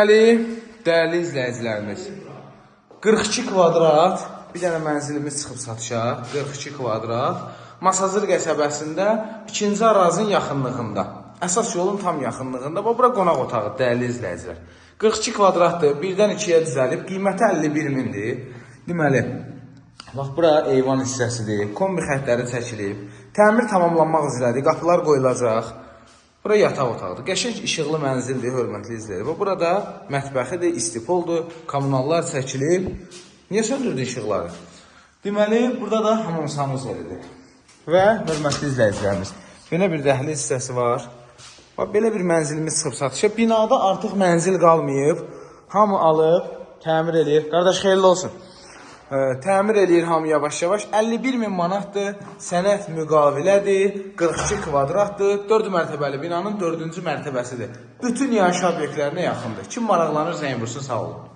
Dəyərli izləyicilərimiz, 42 kvadrat bir dənə mənzilimiz çıxıb satışa. 42 kvadrat Masazır qəsəbəsində 2-ci arazinin yaxınlığında, əsas yolun tam yaxınlığında. Bura qonaq otağı, dəyərli izləyicilər. 42 kvadratdır, birdən 2-yə düzəlib, qiyməti 51 mindir. Deməli, bax, bura eyvan hissəsidir, kombi xətləri çəkilib, təmir tamamlanmaq üzrədir, qapılar qoyulacaq. Bura yataq otaqdır. Qəşəng işıqlı mənzildir, hörmətli izləyicilər. Burada mətbəxidir, istipoldur, kommunallar çəkilib. Niyə söndürdün işıqları? Deməli, burada da hamam sanuzelidir. Və hörmətli izləyicilərimiz, belə bir dəhliz hissəsi var. Bax, belə bir mənzilimiz çıxıb satışa. Binada artıq mənzil qalmayıb. Hamı alıb, təmir edir. Qardaş, xeyirli olsun. Təmir edir hamı yavaş-yavaş. 51 min manatdır, sənət müqavilədir, 42 kvadratdır, 4 mərtəbəli binanın 4-cü mərtəbəsidir. Bütün yaşayış obyektlərinə yaxındır. Kim maraqlanır, zəng vursun, sağ olun.